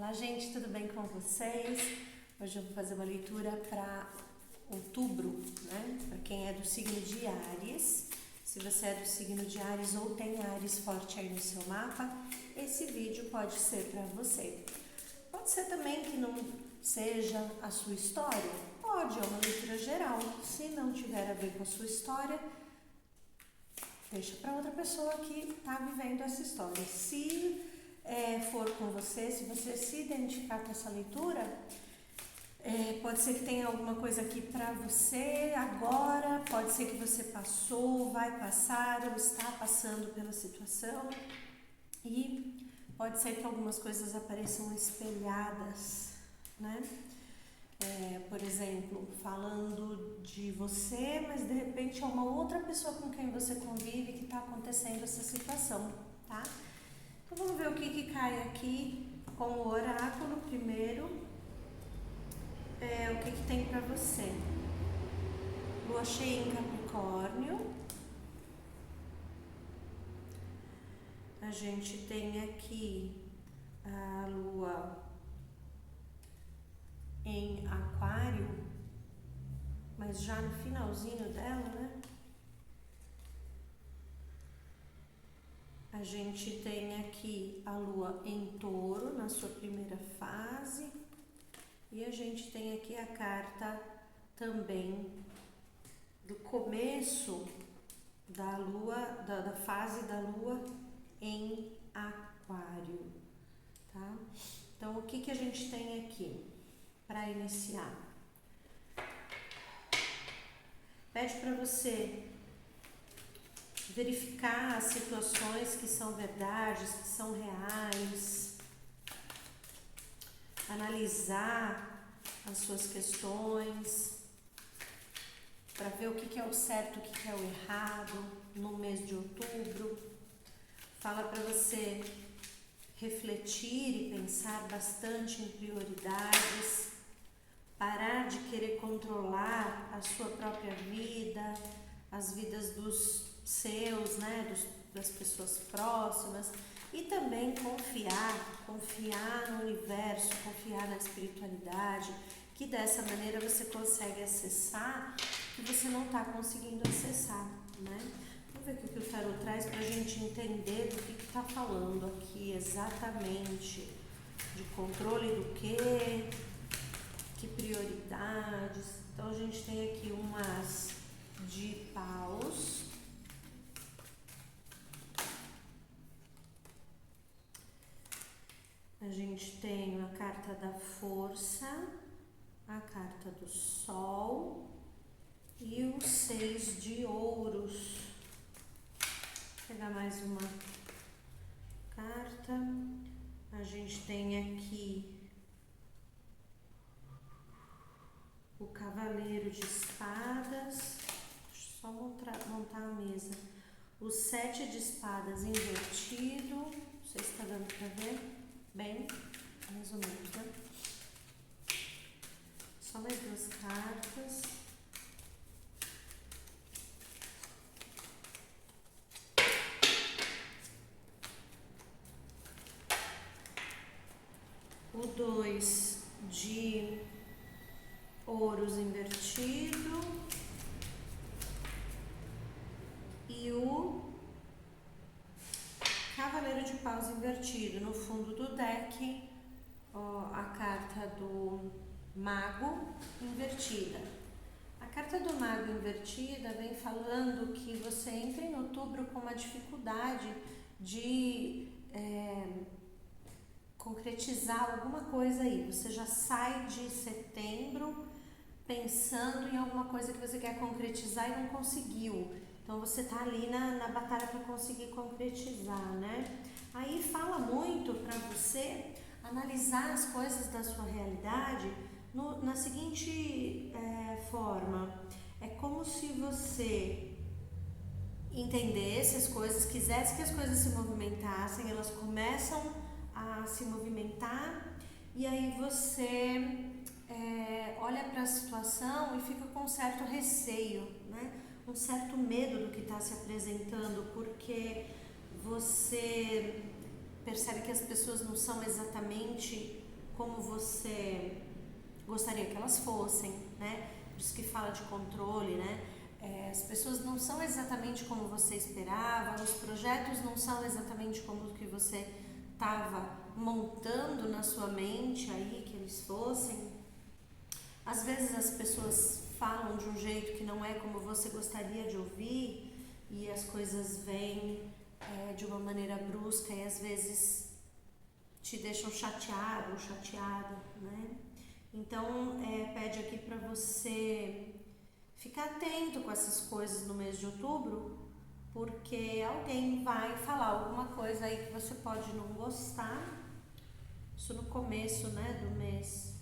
Olá gente, tudo bem com vocês? Hoje eu vou fazer uma leitura para outubro, né? Para quem é do signo de Áries. Se você é do signo de Áries ou tem Áries forte aí no seu mapa, esse vídeo pode ser para você. Pode ser também que não seja a sua história, pode, é uma leitura geral. Se não tiver a ver com a sua história, deixa para outra pessoa que está vivendo essa história. Se for com você, se você se identificar com essa leitura, pode ser que tenha alguma coisa aqui para você agora, pode ser que você passou, vai passar ou está passando pela situação e pode ser que algumas coisas apareçam espelhadas, né? Por exemplo, falando de você, mas de repente é uma outra pessoa com quem você convive que está acontecendo essa situação, tá? Então vamos ver o que cai aqui com o oráculo primeiro. O que tem para você? Lua cheia em Capricórnio. A gente tem aqui a Lua em Aquário, mas já no finalzinho dela, né? A gente tem aqui a Lua em Touro, na sua primeira fase. E a gente tem aqui a carta também do começo da Lua, da fase da Lua em Aquário, tá? Então, o que a gente tem aqui para iniciar? Pede para você verificar as situações que são verdades, que são reais, analisar as suas questões, para ver o que é o certo, o que é o errado no mês de outubro. Fala para você refletir e pensar bastante em prioridades, parar de querer controlar a sua própria vida, as vidas dos seus, né, das pessoas próximas, e também confiar no universo, confiar na espiritualidade, que dessa maneira você consegue acessar que você não está conseguindo acessar, né? Vamos ver o que o tarot traz para a gente entender do que está falando aqui exatamente, de controle do quê, que prioridades. Então a gente tem aqui umas de paus. A gente tem a carta da força, a carta do sol e o 6 de ouros. Vou pegar mais uma carta. A gente tem aqui o cavaleiro de espadas. Deixa eu só montar a mesa. O 7 de espadas invertido. Não sei se está dando para ver. Bem, mais ou menos, né? Só mais duas cartas. O 2 de ouros invertido. E o cavaleiro de paus invertido. No fundo do deck, a carta do mago invertida. A carta do mago invertida vem falando que você entra em outubro com uma dificuldade de concretizar alguma coisa aí. Você já sai de setembro pensando em alguma coisa que você quer concretizar e não conseguiu. Então você está ali na batalha para conseguir concretizar, né? Aí fala muito para você analisar as coisas da sua realidade na seguinte forma. É como se você entendesse as coisas, quisesse que as coisas se movimentassem, elas começam a se movimentar e aí você olha para a situação e fica com um certo receio, né? Um certo medo do que está se apresentando, porque você percebe que as pessoas não são exatamente como você gostaria que elas fossem, né? Por isso que fala de controle, né? As pessoas não são exatamente como você esperava, os projetos não são exatamente como que você estava montando na sua mente aí que eles fossem. Às vezes as pessoas falam de um jeito que não é como você gostaria de ouvir e as coisas vêm de uma maneira brusca e às vezes te deixam chateado ou chateada, né? Então, pede aqui para você ficar atento com essas coisas no mês de outubro, porque alguém vai falar alguma coisa aí que você pode não gostar. Isso no começo, né, do mês.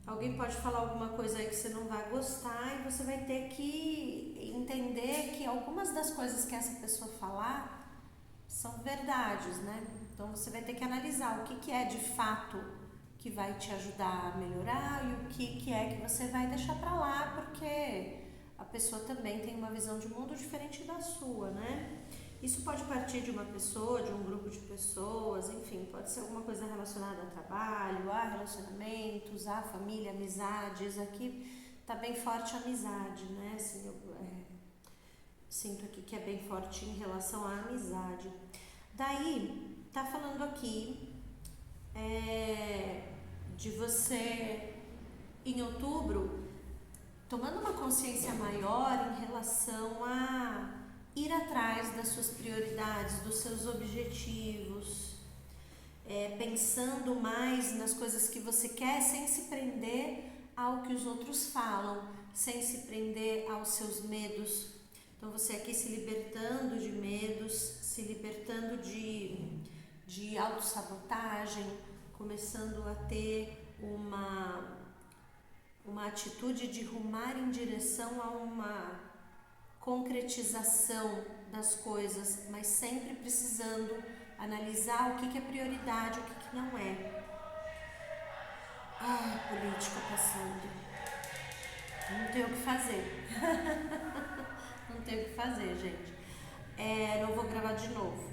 Alguém pode falar alguma coisa aí que você não vai gostar e você vai ter que entender que algumas das coisas que essa pessoa falar são verdades, né? Então você vai ter que analisar o que é de fato que vai te ajudar a melhorar e o que é que você vai deixar pra lá, porque a pessoa também tem uma visão de mundo diferente da sua, né? Isso pode partir de uma pessoa, de um grupo de pessoas, enfim, pode ser alguma coisa relacionada a trabalho, a relacionamentos, a família, amizades. Aqui tá bem forte a amizade, né? Assim, eu sinto aqui que é bem forte em relação à amizade. Daí, tá falando aqui de você, em outubro, tomando uma consciência maior em relação a ir atrás das suas prioridades, dos seus objetivos, pensando mais nas coisas que você quer, sem se prender ao que os outros falam, sem se prender aos seus medos. Então você aqui se libertando de medos, se libertando de autossabotagem, começando a ter uma atitude de rumar em direção a uma concretização das coisas, mas sempre precisando analisar o que é prioridade, o que não é. Política passando. Não tem o que fazer. Não tem o que fazer, gente. Não vou gravar de novo.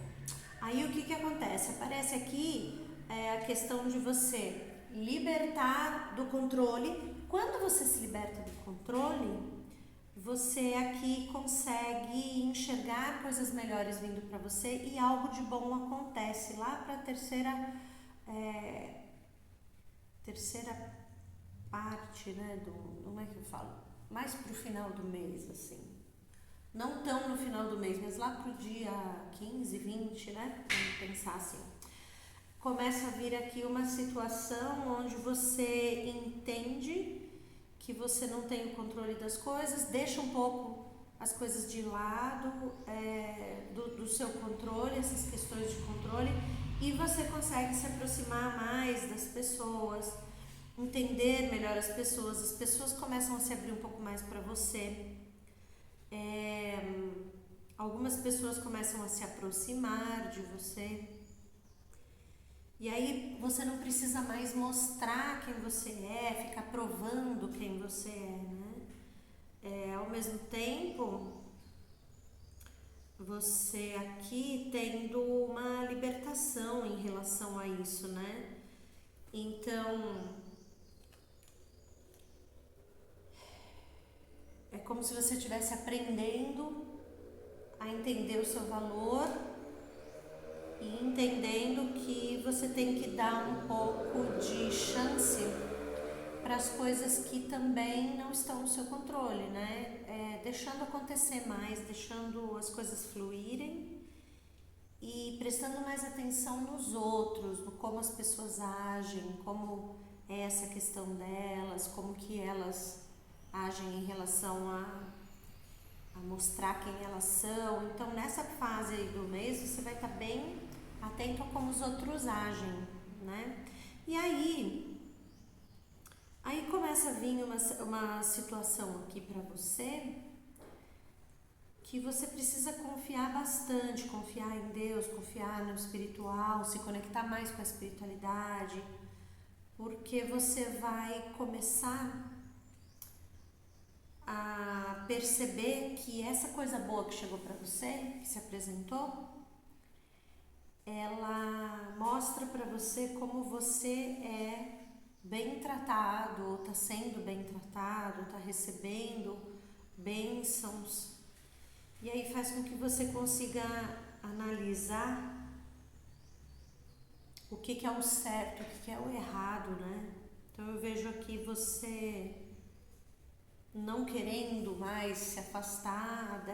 Aí o que acontece? Aparece aqui a questão de você libertar do controle. Quando você se liberta do controle, você aqui consegue enxergar coisas melhores vindo para você e algo de bom acontece lá para a terceira parte, né, como é que eu falo? Mais pro final do mês, assim. Não tão no final do mês, mas lá pro dia 15, 20, né? Vamos pensar assim. Começa a vir aqui uma situação onde você entende que você não tem o controle das coisas, deixa um pouco as coisas de lado do seu controle, essas questões de controle, e você consegue se aproximar mais das pessoas, entender melhor as pessoas começam a se abrir um pouco mais para você. Algumas pessoas começam a se aproximar de você. E aí você não precisa mais mostrar quem você é, ficar provando quem você é, né? Ao mesmo tempo, você aqui tendo uma libertação em relação a isso, né? Então, é como se você estivesse aprendendo a entender o seu valor e entendendo que você tem que dar um pouco de chance para as coisas que também não estão no seu controle, né? Deixando acontecer mais, deixando as coisas fluírem e prestando mais atenção nos outros, no como as pessoas agem, como é essa questão delas, como que elas agem em relação a mostrar quem elas são. Então, nessa fase aí do mês, você vai estar bem atento a como os outros agem, né? E aí começa a vir uma situação aqui para você que você precisa confiar bastante, confiar em Deus, confiar no espiritual, se conectar mais com a espiritualidade, porque você vai começar a perceber que essa coisa boa que chegou para você, que se apresentou, ela mostra para você como você é bem tratado, ou está sendo bem tratado, está recebendo bênçãos. E aí faz com que você consiga analisar o que é o certo, o que é o errado, né? Então eu vejo aqui você não querendo mais se afastar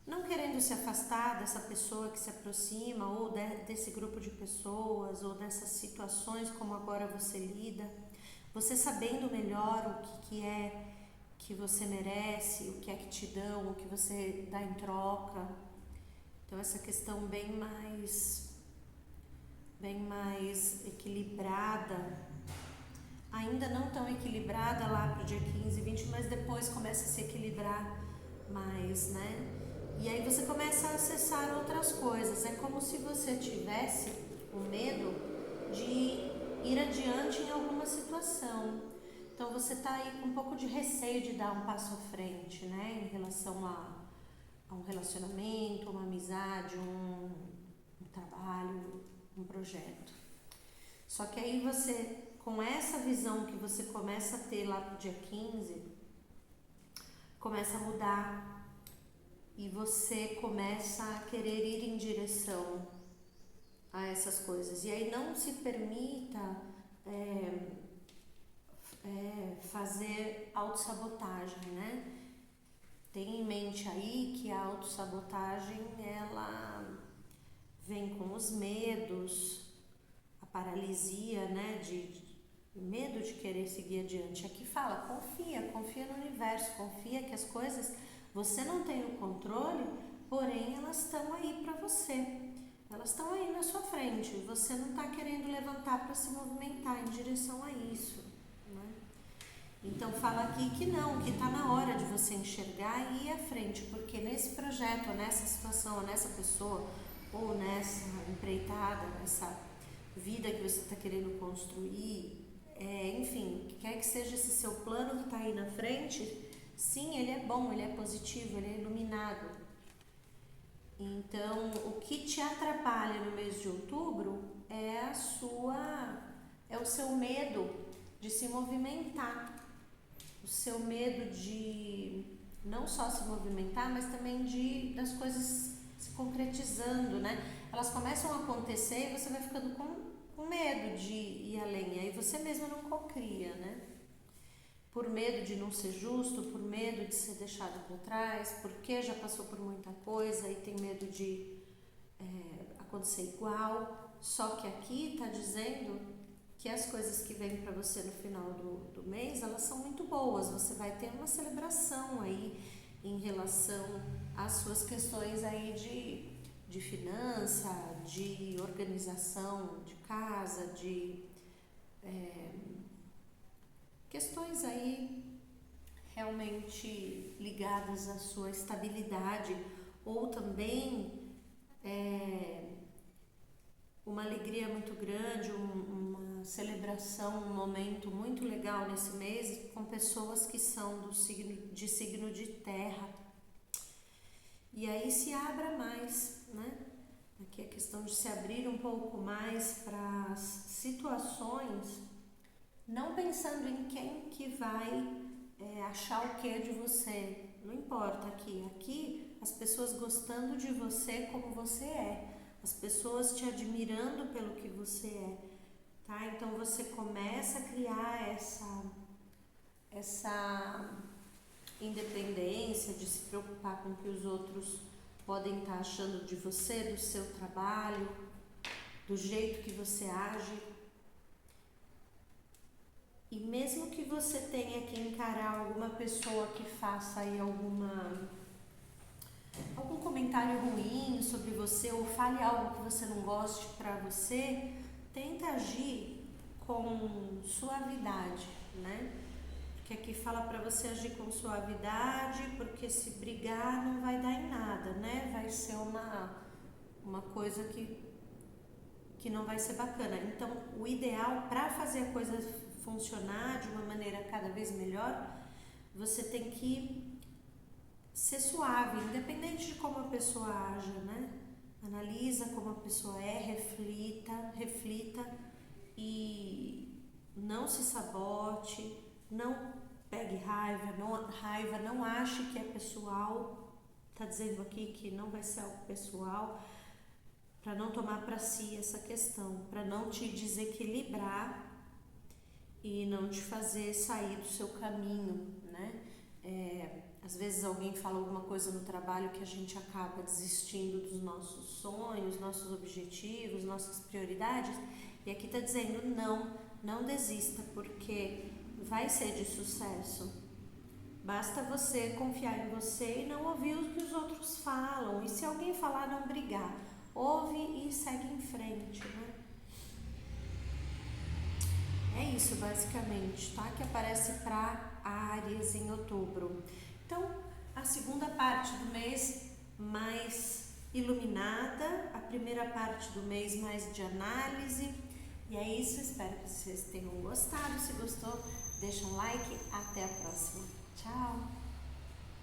não querendo se afastar dessa pessoa que se aproxima, ou desse grupo de pessoas, ou dessas situações como agora você lida, você sabendo melhor o que é que você merece, o que é que te dão, o que você dá em troca. Então essa questão bem mais equilibrada, ainda não tão equilibrada lá pro dia 15, 20, mas depois começa a se equilibrar mais, né? E aí você começa a acessar outras coisas. É como se você tivesse o medo de ir adiante em alguma situação. Então você está aí com um pouco de receio de dar um passo à frente, né? Em relação a um relacionamento, uma amizade, um trabalho, um projeto. Só que aí você, com essa visão que você começa a ter lá pro dia 15, começa a mudar e você começa a querer ir em direção a essas coisas. E aí não se permita fazer autossabotagem, né? Tenha em mente aí que a autossabotagem, ela vem com os medos, a paralisia, né? De medo de querer seguir adiante. Aqui fala, confia no universo, confia que as coisas, você não tem o controle, porém elas estão aí para você. Elas estão aí na sua frente, você não está querendo levantar para se movimentar em direção a isso, né? Então fala aqui que não, que está na hora de você enxergar e ir à frente, porque nesse projeto, ou nessa situação, ou nessa pessoa, ou nessa empreitada, nessa vida que você está querendo construir, enfim, quer que seja esse seu plano que está aí na frente, sim, ele é bom, ele é positivo, ele é iluminado. Então, o que te atrapalha no mês de outubro é o seu medo de se movimentar, o seu medo de não só se movimentar, mas também das coisas se concretizando, né? Elas começam a acontecer e você vai ficando com medo de ir além, aí você mesmo não cocria, né? Por medo de não ser justo, por medo de ser deixado para trás, porque já passou por muita coisa e tem medo de acontecer igual. Só que aqui está dizendo que as coisas que vêm para você no final do mês, elas são muito boas. Você vai ter uma celebração aí em relação às suas questões aí de finança, de organização de casa, de questões aí realmente ligadas à sua estabilidade, ou também uma alegria muito grande, uma celebração, um momento muito legal nesse mês com pessoas que são signo de terra. E aí se abra mais, né? Aqui é questão de se abrir um pouco mais para as situações, não pensando em quem que vai achar o que de você. Não importa aqui as pessoas gostando de você como você é, as pessoas te admirando pelo que você é, tá? Então você começa a criar essa independência de se preocupar com o que os outros podem estar achando de você, do seu trabalho, do jeito que você age. E mesmo que você tenha que encarar alguma pessoa que faça aí algum comentário ruim sobre você, ou fale algo que você não goste pra você, tenta agir com suavidade, né? Porque aqui fala pra você agir com suavidade, porque se brigar não vai dar em nada, né? Vai ser uma coisa que não vai ser bacana. Então, o ideal para fazer a coisa funcionar de uma maneira cada vez melhor, você tem que ser suave, independente de como a pessoa aja, né? Analisa como a pessoa é, reflita e não se sabote, não pegue raiva, não ache que é pessoal. Tá dizendo aqui que não vai ser algo pessoal, para não tomar para si essa questão, para não te desequilibrar e não te fazer sair do seu caminho, né? Às vezes alguém fala alguma coisa no trabalho que a gente acaba desistindo dos nossos sonhos, nossos objetivos, nossas prioridades, e aqui tá dizendo não desista, porque vai ser de sucesso. Basta você confiar em você e não ouvir o que os outros falam, e se alguém falar, não brigar, ouve e segue em frente, né? É isso basicamente, tá? Que aparece para Áries em outubro. Então, a segunda parte do mês mais iluminada, a primeira parte do mês mais de análise. E é isso, espero que vocês tenham gostado. Se gostou, deixa um like. Até a próxima.